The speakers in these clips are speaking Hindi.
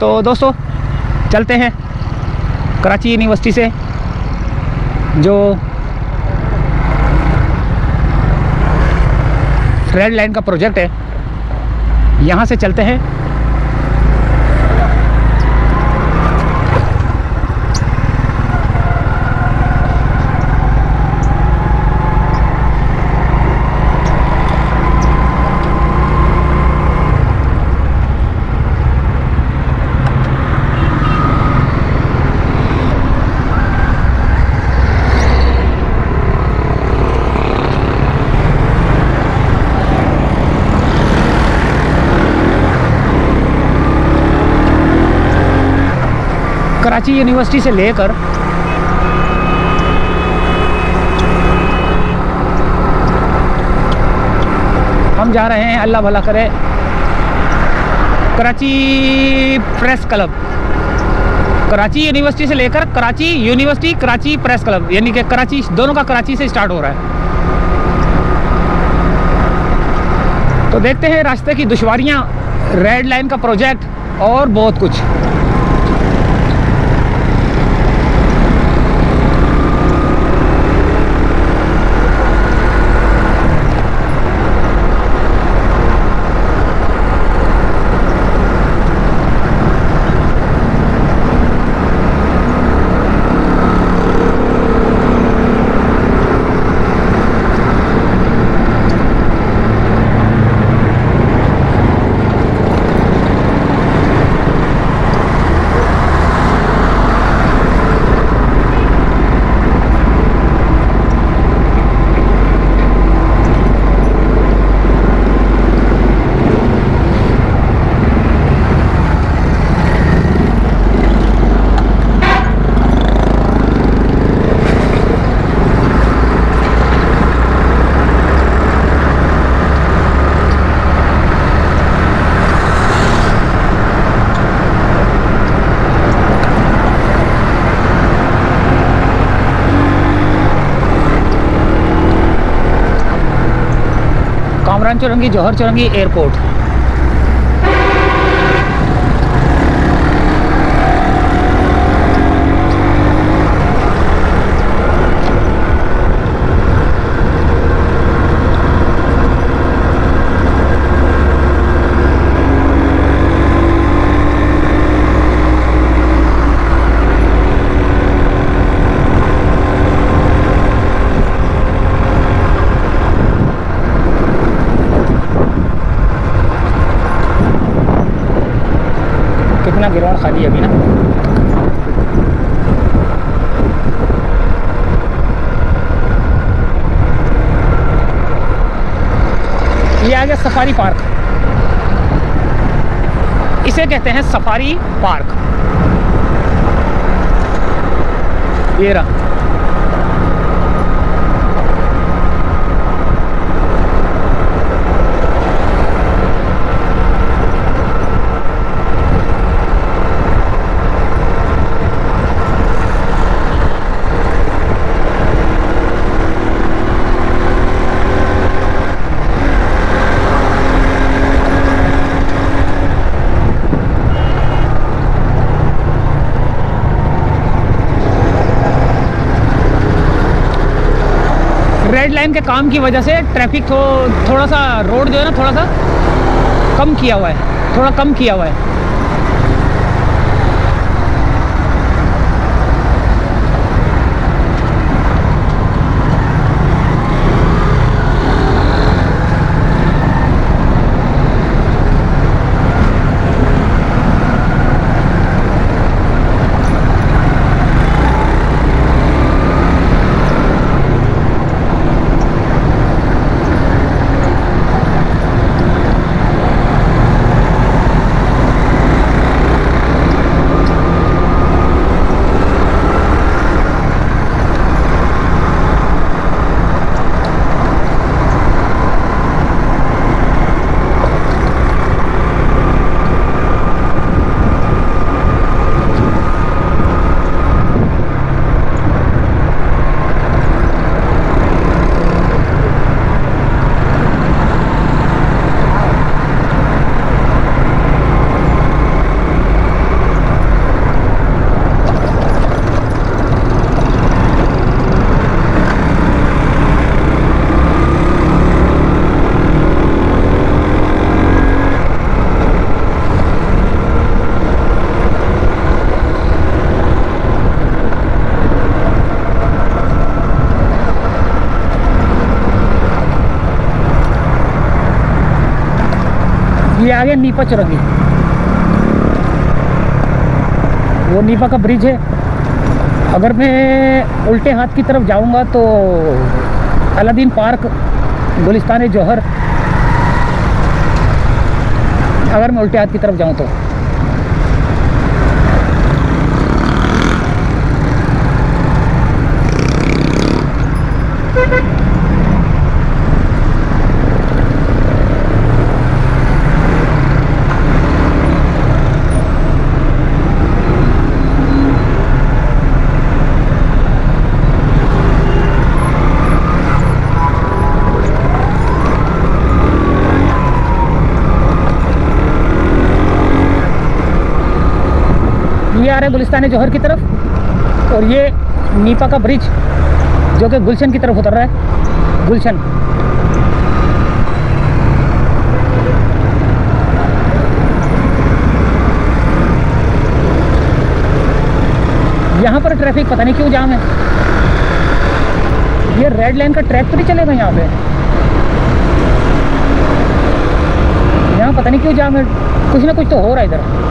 तो दोस्तों चलते हैं कराची यूनिवर्सिटी से जो रेड लाइन का प्रोजेक्ट है, यहाँ से चलते हैं। कराची यूनिवर्सिटी से लेकर हम जा रहे हैं, अल्लाह भला करे, Karachi press club. Karachi university से लेकर Karachi university Karachi press club, यानी कि कराची, दोनों का कराची से स्टार्ट हो रहा है। तो देखते हैं रास्ते की दुश्वारियां, रेड लाइन का प्रोजेक्ट और बहुत कुछ। कामरान चौरंगी, जौहर चौरंगी एयरपोर्ट। कितना ग्राउंड खाली है अभी ना। ये आ गया सफारी पार्क, इसे कहते हैं सफारी पार्क। ये रहा। रेड लाइन के काम की वजह से ट्रैफिक थोड़ा सा, रोड जो है ना थोड़ा सा कम किया हुआ है, थोड़ा कम किया हुआ है। ये आ गया नीपा चुरंगी। वो नीपा का ब्रिज है। अगर मैं उल्टे हाथ की तरफ जाऊंगा तो अलादीन पार्क, गुलिस्तान जौहर, अगर मैं उल्टे हाथ की तरफ जाऊं तो। ये आ रहा है गुलिस्तान जौहर की तरफ, और ये नीपा का ब्रिज जो कि गुलशन की तरफ उतर रहा है। गुलशन, यहाँ पर ट्रैफिक पता नहीं क्यों जाम है। ये रेड लाइन का ट्रैक तो नहीं चलेगा यहाँ पे। यहाँ पता नहीं क्यों जाम है, कुछ ना कुछ तो हो रहा है इधर।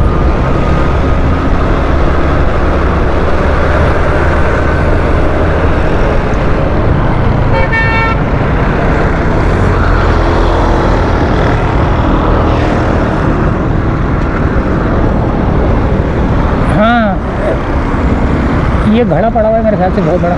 ये घड़ा पड़ा हुआ है मेरे ख्याल से बहुत बड़ा।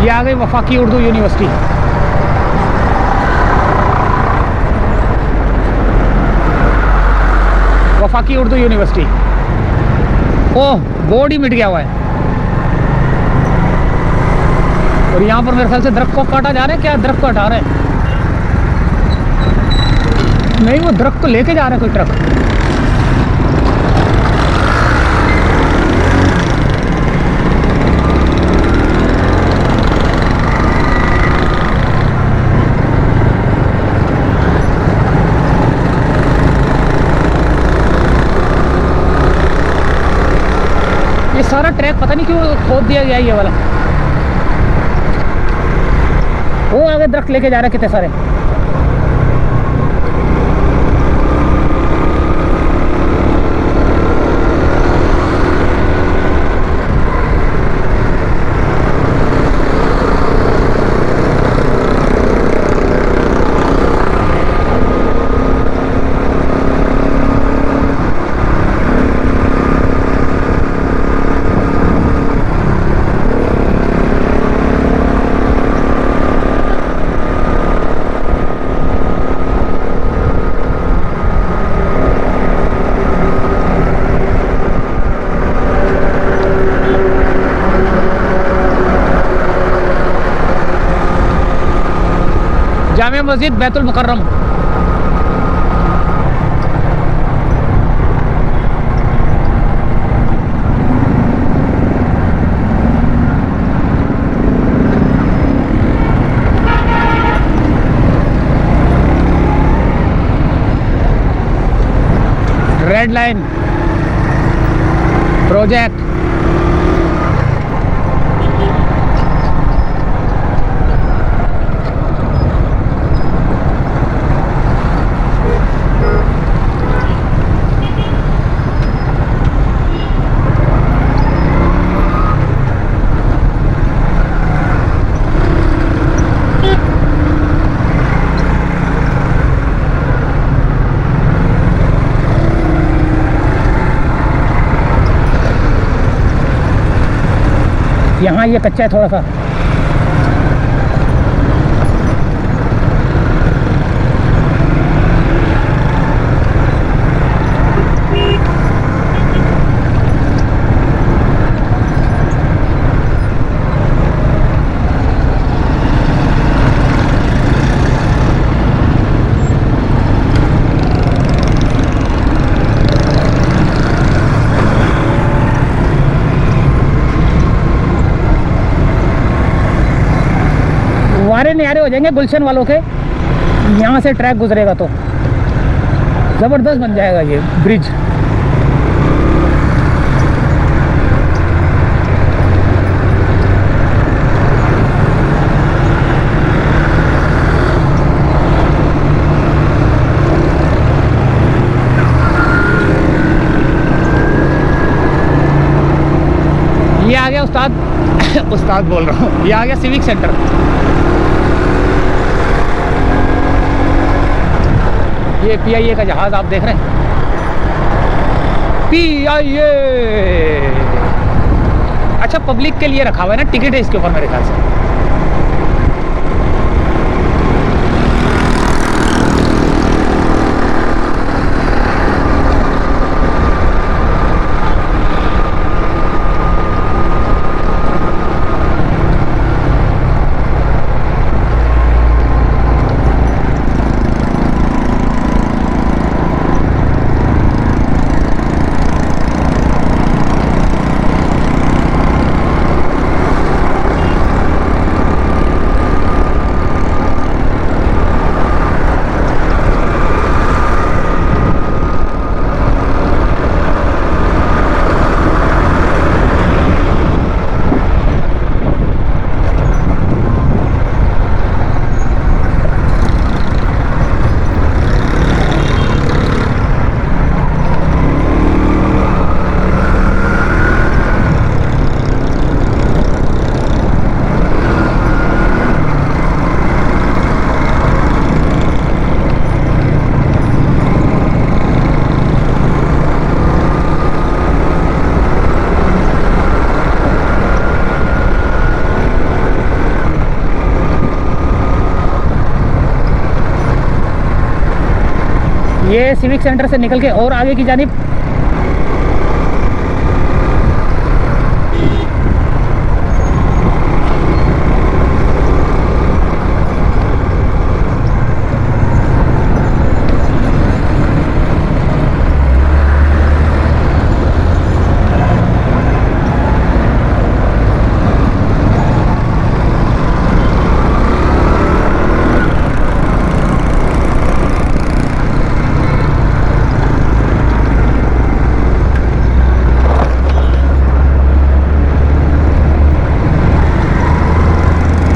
ये आ गई वफाकी उर्दू यूनिवर्सिटी। वफाकी उर्दू यूनिवर्सिटी। ओह, बोर्ड ही मिट गया हुआ है। और यहाँ पर मेरे ख्याल से दरख्त को काटा जा रहा है। क्या दरख्त को हटा रहे हैं? नहीं, वो दरख्त को लेके जा रहा है कोई ट्रक। ये सारा ट्रैक पता नहीं क्यों खोद दिया गया ये वाला। वो आगे दरख्त लेके जा रहे कितने सारे। Jamia Masjid Baitul Mukarram. Red line project. यहाँ ये कच्चा है थोड़ा सा। वारे न्यारे हो जाएंगे गुलशन वालों के, यहाँ से ट्रैक गुजरेगा तो ज़बरदस्त बन जाएगा ये ब्रिज। ये आ गया उस्ताद उस्ताद बोल रहा हूँ, ये आ गया सिविक सेंटर। ये PIA का जहाज़ आप देख रहे हैं, PIA। अच्छा, पब्लिक के लिए रखा हुआ है ना, टिकट है इसके ऊपर मेरे ख्याल से। ये सिविक सेंटर से निकल के और आगे की जानिब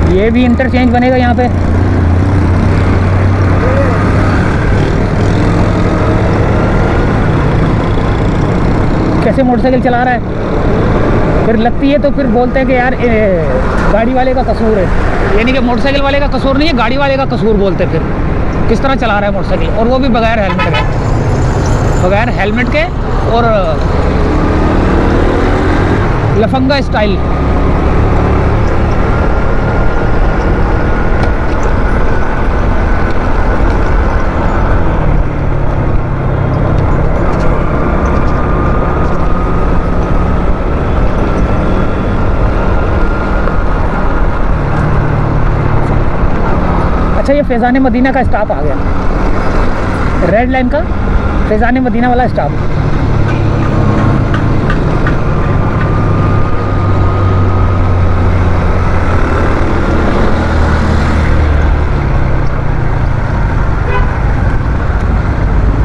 ये भी इंटरचेंज बनेगा यहाँ पे। कैसे मोटरसाइकिल चला रहा है, फिर लगती है तो फिर बोलते हैं कि यार गाड़ी वाले का कसूर है। यानी कि मोटरसाइकिल वाले का कसूर नहीं है, गाड़ी वाले का कसूर बोलते हैं। फिर किस तरह चला रहा है मोटरसाइकिल, और वो भी बगैर हेलमेट के, बगैर हेलमेट के और लफंगा स्टाइल। अच्छा, ये फैज़ान मदीना का स्टॉप आ गया, रेड लाइन का फैज़ान मदीना वाला स्टॉप।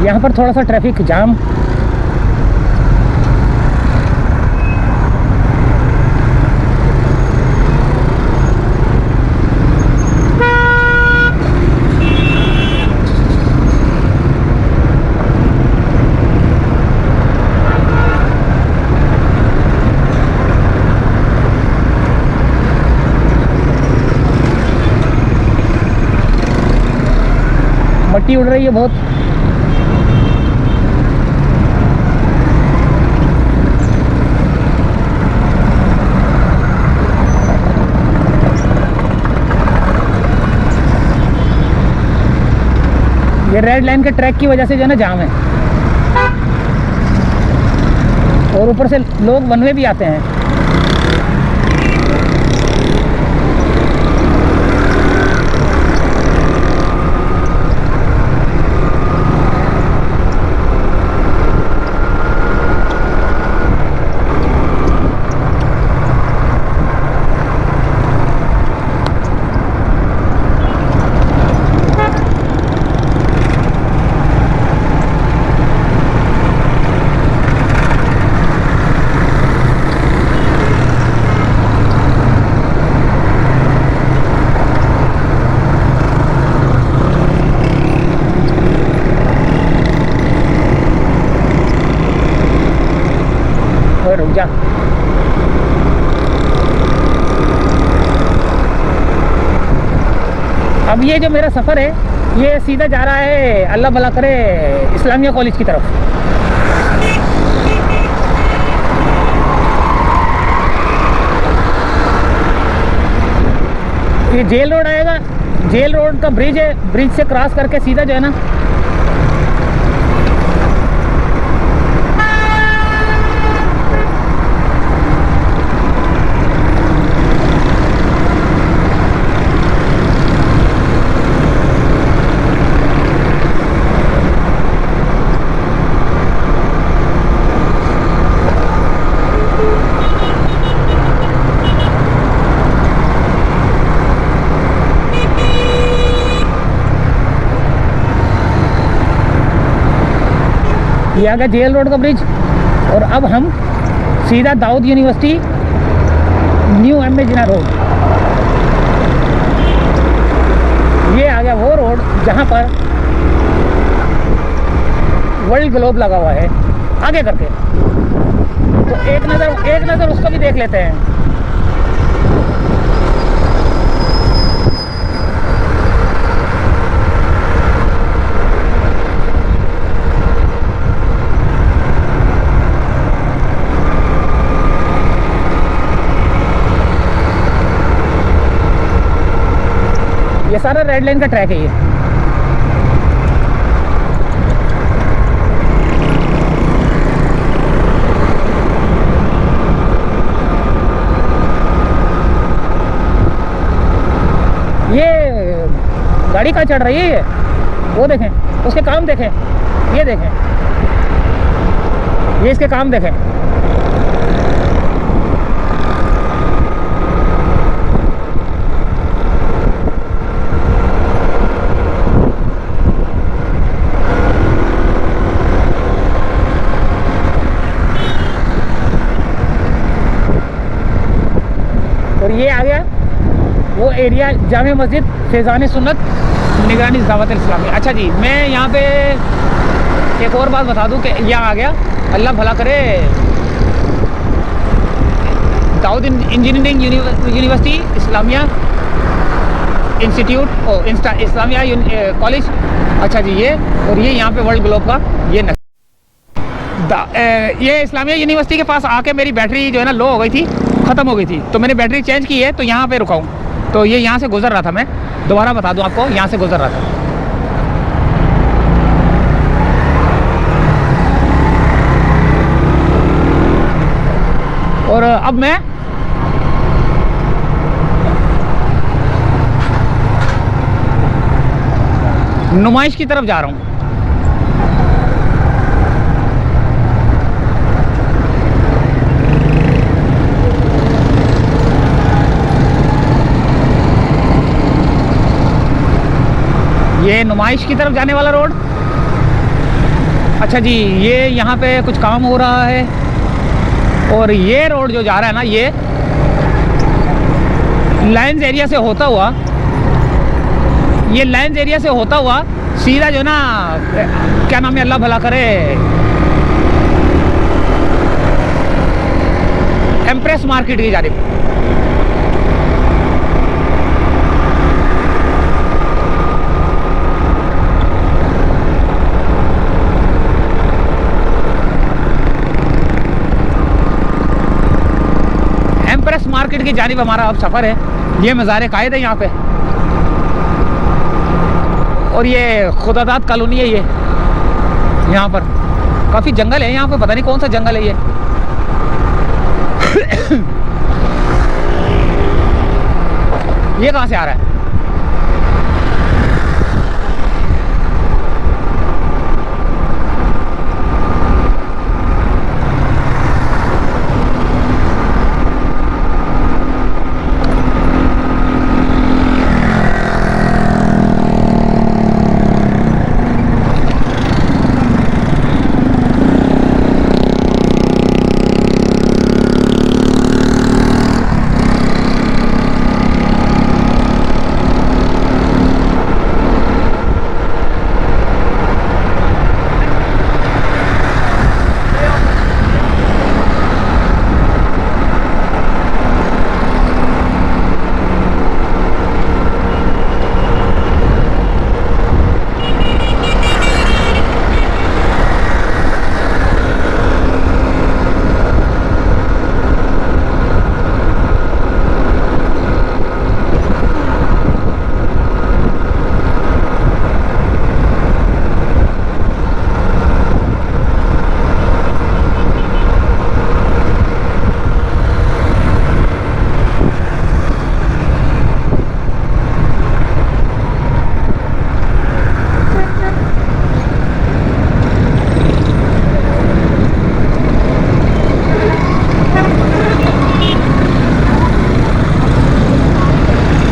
यहाँ पर थोड़ा सा ट्रैफिक जाम। मट्टी उड़ रही है बहुत। रेड लाइन के ट्रैक की वजह से जो है ना जाम है, और ऊपर से लोग वन वे भी आते हैं। रुक जा, अब ये जो मेरा सफ़र है ये सीधा जा रहा है, अल्लाह भला करे, इस्लामिया कॉलेज की तरफ। ये जेल रोड आएगा, जेल रोड का ब्रिज है, ब्रिज से क्रॉस करके सीधा जो है ना ये आ गया जेल रोड का ब्रिज। और अब हम सीधा Dawood university new M A Jinnah road, ये आ गया वो रोड जहाँ पर वर्ल्ड ग्लोब लगा हुआ है आगे करके। तो एक नज़र उसको भी देख लेते हैं। ये सारा रेड लाइन का ट्रैक है ये गाड़ी कहाँ चढ़ रही है, ये वो देखें, उसके काम देखें, ये देखें, ये इसके काम देखें। और ये आ गया वो एरिया जामे मस्जिद फैज़ान सुन्नत निगरानी दावत इस्लामी। अच्छा जी, मैं यहाँ पे एक और बात बता दूँ कि यहाँ आ गया, अल्लाह भला करे, Dawood engineering university Islamia institute और इस्लामिया कॉलेज। अच्छा जी, ये और ये यहाँ पे वर्ल्ड ग्लोब का ये इस्लामिया यूनिवर्सिटी के पास आके मेरी बैटरी जो है ना लो हो गई थी, ख़त्म हो गई थी, तो मैंने बैटरी चेंज की है, तो यहाँ पे रुका हूँ। तो ये यहाँ से गुजर रहा था, मैं दोबारा बता दूँ आपको, यहाँ से गुजर रहा था। और अब मैं नुमाइश की तरफ जा रहा हूँ। ये नुमाइश की तरफ जाने वाला रोड। अच्छा जी, ये यहाँ पे कुछ काम हो रहा है, और ये रोड जो जा रहा है ना, ये लाइन्स एरिया से होता हुआ, ये लाइन्स एरिया से होता हुआ सीधा जो ना, क्या नाम है, अल्लाह भला करे, एम्प्रेस मार्केट की जानिब। एम्प्रेस मार्केट की जानिब हमारा अब सफ़र है। ये मज़ार कायद है यहाँ पे। और ये खुदादाद कॉलोनी है ये, यहाँ पर काफ़ी जंगल है यहाँ पे, पता नहीं कौन सा जंगल है ये। ये कहाँ से आ रहा है?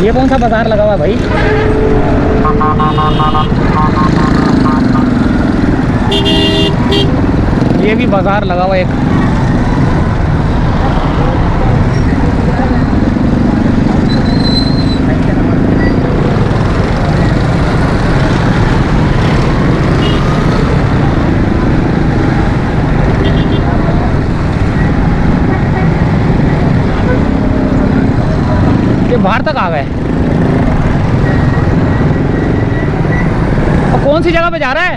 ये कौन सा बाजार लगा हुआ है भाई? ये भी बाजार लगा हुआ है एक। ये बाहर तक आ गए। और कौन सी जगह पे जा रहा है?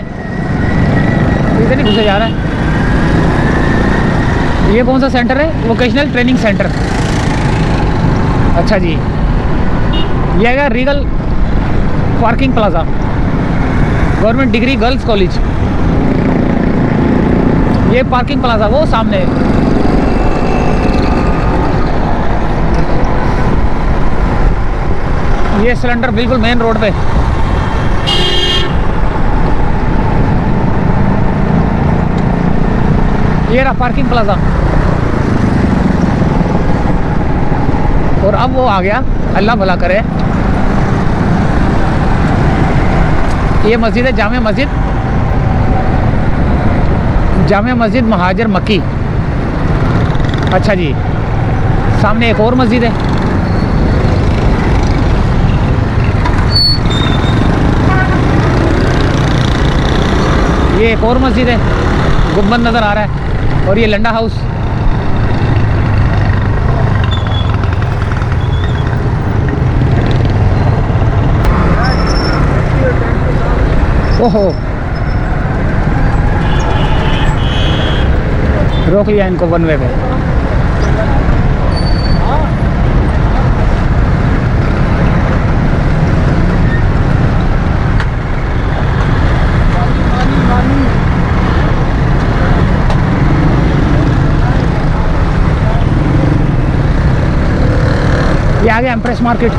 इधर नहीं घुसे जा रहा है। ये कौन सा सेंटर है? Vocational training centre. अच्छा जी, ये है Regal parking plaza, government degree girls college. ये पार्किंग प्लाजा वो सामने है। ये सिलेंडर बिल्कुल मेन रोड पे। ये रहा पार्किंग प्लाजा। और अब वो आ गया, अल्लाह भला करे। ये मस्जिद है जामे मस्जिद, जामे मस्जिद महाजर मक्की। अच्छा जी, सामने एक और मस्जिद है। ये एक और मस्जिद है, गुंबद नज़र आ रहा है। और ये लंडा हाउस। ओहो, रोक लिया इनको वन वे पे। ये आ गया एम्प्रेस मार्केट।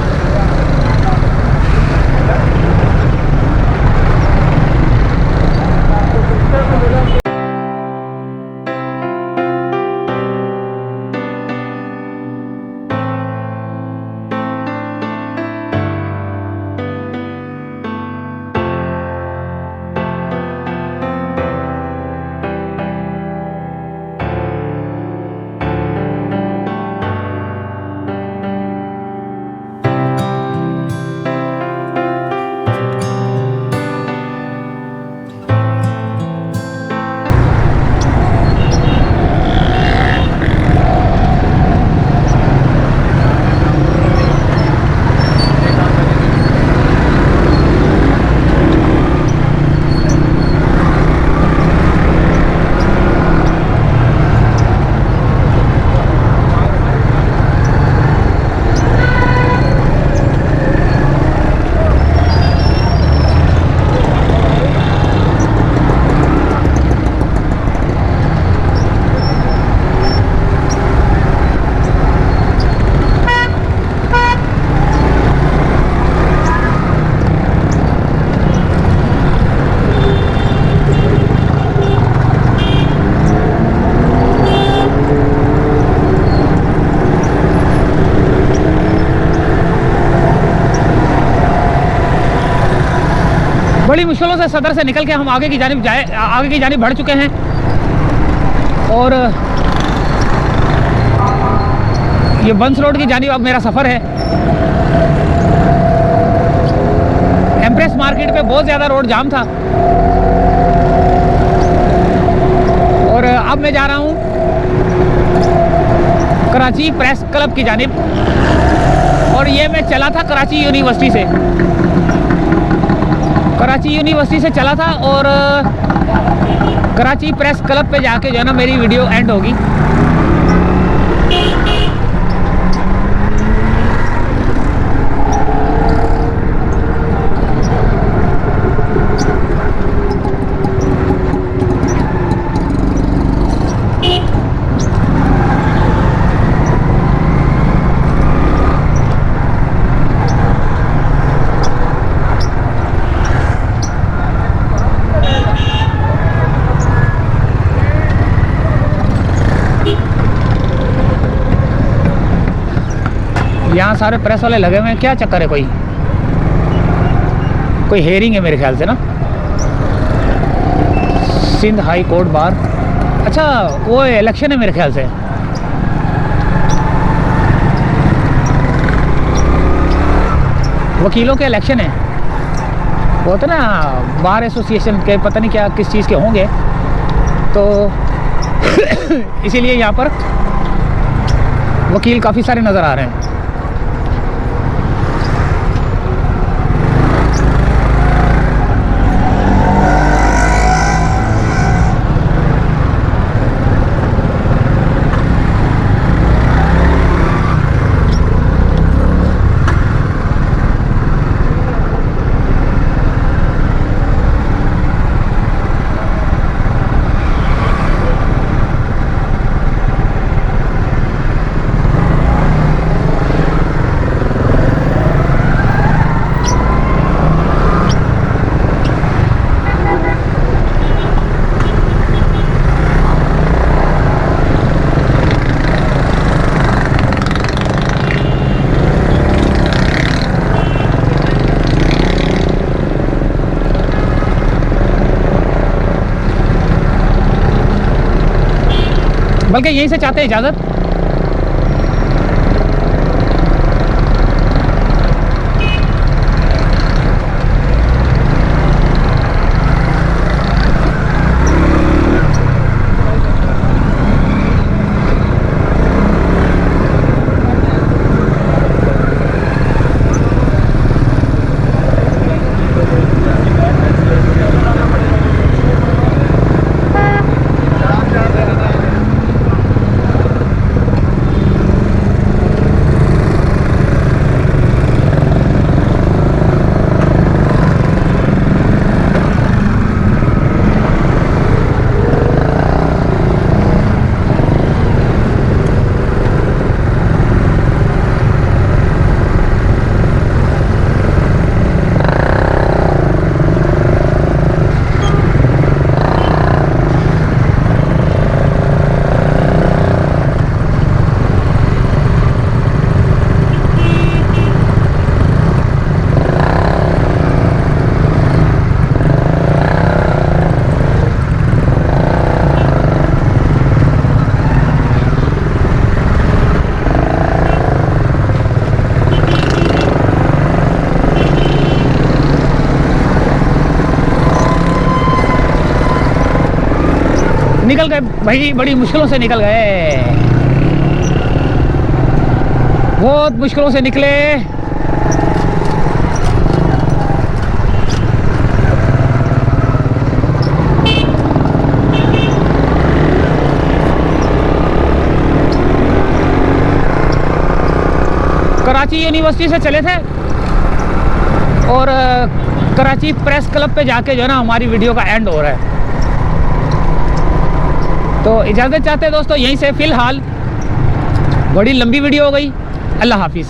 बड़ी मुश्किलों से सदर से निकल के हम आगे की जानिब बढ़ चुके हैं। और ये बंस रोड की जानिब अब मेरा सफ़र है। एम्प्रेस मार्केट पे बहुत ज़्यादा रोड जाम था और अब मैं जा रहा हूँ कराची प्रेस क्लब की जानिब। और ये मैं चला था कराची यूनिवर्सिटी से चला था और कराची प्रेस क्लब पे जाके जो है ना मेरी वीडियो एंड होगी। यहाँ सारे प्रेस वाले लगे हुए हैं, क्या चक्कर है? कोई हेयरिंग है मेरे ख्याल से ना, सिंध हाई कोर्ट बार। अच्छा वो इलेक्शन है मेरे ख्याल से। वकीलों के इलेक्शन है वो तो ना, बार एसोसिएशन के पता नहीं क्या किस चीज़ के होंगे, तो इसीलिए यहाँ पर वकील काफ़ी सारे नज़र आ रहे हैं। बल्कि यहीं से चाहते हैं इजाज़त। निकल गए भाई, बड़ी मुश्किलों से निकल गए, बहुत मुश्किलों से निकले। कराची यूनिवर्सिटी से चले थे और कराची प्रेस क्लब पे जाके जो है ना हमारी वीडियो का एंड हो रहा है। तो इजाज़त चाहते हैं दोस्तों यहीं से फ़िलहाल, बड़ी लंबी वीडियो हो गई। अल्लाह हाफिज़।